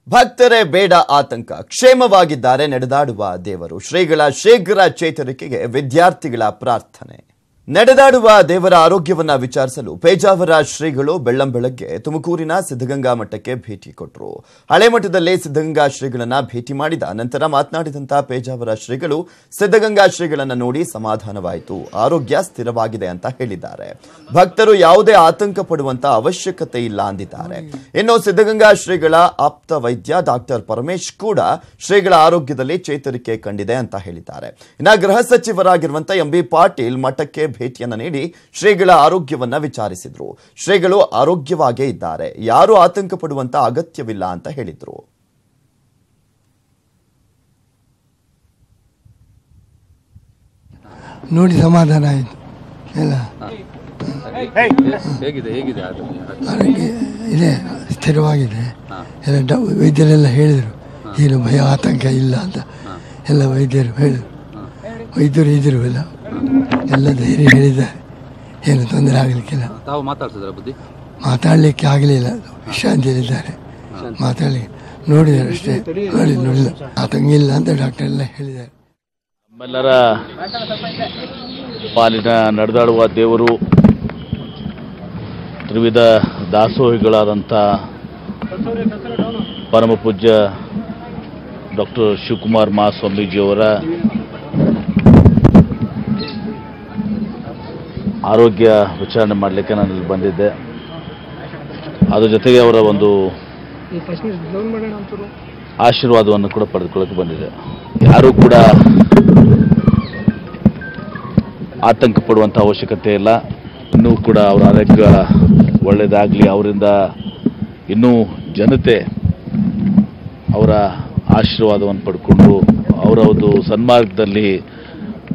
ಭಕ್ತರೇ ಬೇಡ ಆತಂಕ, ಕ್ಷೇಮವಾಗಿದ್ದಾರೆ ನಡೆದಾಡುವ ದೇವರು. ಶ್ರೀಗಳ ಶೀಘ್ರ ಚೇತರಿಕೆಗೆ ವಿದ್ಯಾರ್ಥಿಗಳ ಪ್ರಾರ್ಥನೆ. ನಡೆದಾಡುವ ದೇವರ ಆರೋಗ್ಯವನ್ನ ವಿಚಾರಿಸಲು ಪೇಜಾವರ ಶ್ರೀಗಳು ಬೆಳ್ಳಂಬೆಳಗ್ಗೆ ತುಮಕೂರಿನ ಸಿದ್ಧಗಂಗಾ ಮಠಕ್ಕೆ ಭೇಟಿ ಕೊಟ್ಟರು. ಹಳೆ ಮಠದಲ್ಲಿ ಸಿದ್ಧಗಂಗಾ ಶ್ರೀಗಳನ್ನ ಭೇಟಿ ಮಾಡಿದ ನಂತರ ಮಾತನಾಡಿದಂತ ಪೇಜಾವರ ಶ್ರೀಗಳು ಸಿದ್ಧಗಂಗಾ ಶ್ರೀಗಳನ್ನ ನೋಡಿ ಸಮಾಧಾನವಾಯಿತು, ಆರೋಗ್ಯ ಸ್ಥಿರವಾಗಿದೆ ಅಂತ ಹೇಳಿದ್ದಾರೆ. ಭಕ್ತರು ಯಾವುದೇ ಆತಂಕ ಪಡುವಂತ ಅವಶ್ಯಕತೆ ಇಲ್ಲ ಅಂದಿದ್ದಾರೆ. ಇನ್ನು ಸಿದ್ಧಗಂಗಾ ಶ್ರೀಗಳ ಆಪ್ತ ವೈದ್ಯ ಡಾಕ್ಟರ್ ಪರಮೇಶ್ ಕೂಡ ಶ್ರೀಗಳ ಆರೋಗ್ಯದಲ್ಲಿ ಚೇತರಿಕೆ ಕಂಡಿದೆ ಅಂತ ಹೇಳಿದ್ದಾರೆ. ಇನ್ನು ಗೃಹ ಸಚಿವರಾಗಿರುವಂತ ಎಂಬಿ ಪಾಟೀಲ್ ಮಠಕ್ಕೆ ಭೇಟಿಯನ್ನ ನೀಡಿ ಶ್ರೀಗಳ ಆರೋಗ್ಯವನ್ನ ವಿಚಾರಿಸಿದ್ರು. ಶ್ರೀಗಳು ಆರೋಗ್ಯವಾಗೇ ಇದ್ದಾರೆ, ಯಾರು ಆತಂಕ ಪಡುವಂತ ಅಗತ್ಯವಿಲ್ಲ ಅಂತ ಹೇಳಿದ್ರು. ನೋಡಿ ಸಮಾಧಾನ ಆಯಿತು. ಎಲ್ಲ ಆರೋಗ್ಯ ಇದೆ, ಸ್ಥಿರವಾಗಿದೆ. ಎಲ್ಲ ವೈದ್ಯರೆಲ್ಲ ಹೇಳಿದರು ಏನು ಭಯ ಆತಂಕ ಇಲ್ಲ ಅಂತ. ಎಲ್ಲ ವೈದ್ಯರು ಹೇಳಿದರು, ವೈದ್ಯರು ಇದ್ದರು, ಎಲ್ಲ ಧೈರ್ಯ ಹೇಳಿದ್ದಾರೆ, ಏನು ತೊಂದರೆ ಆಗಲಿಕ್ಕಿಲ್ಲ. ಮಾತಾಡಲಿಕ್ಕೆ ಆಗಲಿಲ್ಲ, ವಿಶ್ರಾಂತಿಯಲ್ಲಿದ್ದಾರೆ, ಮಾತಾಡಲಿಕ್ಕೆ ನೋಡಿದ್ದಾರೆ ಅಷ್ಟೇ, ನೋಡಿಲ್ಲ, ಆತಂಕ ಇಲ್ಲ ಅಂತ ಡಾಕ್ಟರ್ ಎಲ್ಲ ಹೇಳಿದ್ದಾರೆ. ನಮ್ಮೆಲ್ಲರ ಪಾಲಿನ ನಡೆದಾಡುವ ದೇವರು, ತ್ರಿವಿಧ ದಾಸೋಹಿಗಳಾದಂಥ ಪರಮ ಪೂಜ್ಯ ಡಾಕ್ಟರ್ ಶಿವಕುಮಾರ್ ಮಹಾಸ್ವಾಮೀಜಿಯವರ ಆರೋಗ್ಯ ವಿಚಾರಣೆ ಮಾಡಲಿಕ್ಕೆ ನಾನು ಇಲ್ಲಿ ಬಂದಿದ್ದೆ. ಅದ್ರ ಜೊತೆಗೆ ಅವರ ಒಂದು ಆಶೀರ್ವಾದವನ್ನು ಕೂಡ ಪಡೆದುಕೊಳ್ಳಕ್ಕೆ ಬಂದಿದೆ. ಯಾರೂ ಕೂಡ ಆತಂಕ ಪಡುವಂಥ ಅವಶ್ಯಕತೆ ಇಲ್ಲ. ಇನ್ನೂ ಕೂಡ ಅವರ ಆರೋಗ್ಯ ಒಳ್ಳೆಯದಾಗಲಿ, ಅವರಿಂದ ಇನ್ನೂ ಜನತೆ ಅವರ ಆಶೀರ್ವಾದವನ್ನು ಪಡ್ಕೊಂಡು ಅವರ ಒಂದು ಸನ್ಮಾರ್ಗದಲ್ಲಿ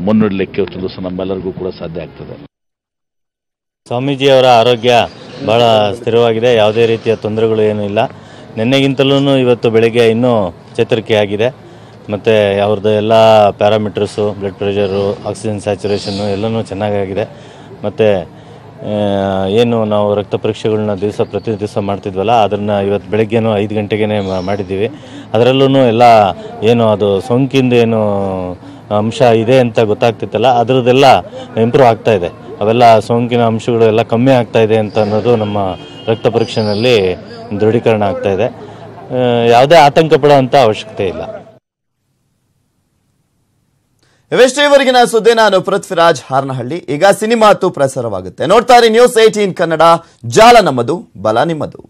ಮುನ್ನಡೆಯಲಿಕ್ಕೆ ನಮ್ಮೆಲ್ಲರಿಗೂ ಕೂಡ ಸಾಧ್ಯ ಆಗ್ತದೆ. ಸ್ವಾಮೀಜಿಯವರ ಆರೋಗ್ಯ ಭಾಳ ಸ್ಥಿರವಾಗಿದೆ, ಯಾವುದೇ ರೀತಿಯ ತೊಂದರೆಗಳು ಏನೂ ಇಲ್ಲ. ನಿನ್ನೆಗಿಂತಲೂ ಇವತ್ತು ಬೆಳಗ್ಗೆ ಇನ್ನೂ ಚೇತರಿಕೆ ಆಗಿದೆ. ಮತ್ತು ಅವ್ರದ್ದು ಎಲ್ಲ ಪ್ಯಾರಾಮೀಟರ್ಸು, ಬ್ಲಡ್ ಪ್ರೆಷರು, ಆಕ್ಸಿಜನ್ ಸ್ಯಾಚುರೇಷನ್ನು ಎಲ್ಲನೂ ಚೆನ್ನಾಗಾಗಿದೆ. ಮತ್ತು ಏನು ನಾವು ರಕ್ತ ಪರೀಕ್ಷೆಗಳನ್ನ ಪ್ರತಿ ದಿವಸ ಮಾಡ್ತಿದ್ವಲ್ಲ, ಅದನ್ನು ಇವತ್ತು ಬೆಳಗ್ಗೆನೂ 5 ಗಂಟೆಗೇ ಮಾಡಿದ್ದೀವಿ. ಅದರಲ್ಲೂ ಎಲ್ಲ ಏನು ಅದು ಸೋಂಕಿಂದ ಏನು ಅಂಶ ಇದೆ ಅಂತ ಗೊತ್ತಾಗ್ತಿತ್ತಲ್ಲ, ಅದರದ್ದೆಲ್ಲ ಇಂಪ್ರೂವ್ ಆಗ್ತಾ ಇದೆ. ಅವೆಲ್ಲ ಸೋಂಕಿನ ಅಂಶಗಳು ಎಲ್ಲ ಕಮ್ಮಿ ಆಗ್ತಾ ಇದೆ ಅಂತ ಅನ್ನೋದು ನಮ್ಮ ರಕ್ತ ಪರೀಕ್ಷೆಯಲ್ಲಿ ದೃಢೀಕರಣ ಆಗ್ತಾ ಇದೆ. ಯಾವುದೇ ಆತಂಕ ಪಡುವಂಥ ಅವಶ್ಯಕತೆ ಇಲ್ಲ. ಇವೆಷ್ಟೇ ಇವರೆಗಿನ ಸುದ್ದಿ. ನಾನು ಪೃಥ್ವಿರಾಜ್ ಹಾರನಹಳ್ಳಿ. ಈಗ ಸಿನಿಮಾ ಪ್ರಸಾರವಾಗುತ್ತೆ. ನೋಡ್ತಾ ಇರಿ News 18 ಕನ್ನಡ. ಜಾಲ ನಮ್ಮದು, ಬಲ ನಿಮ್ಮದು.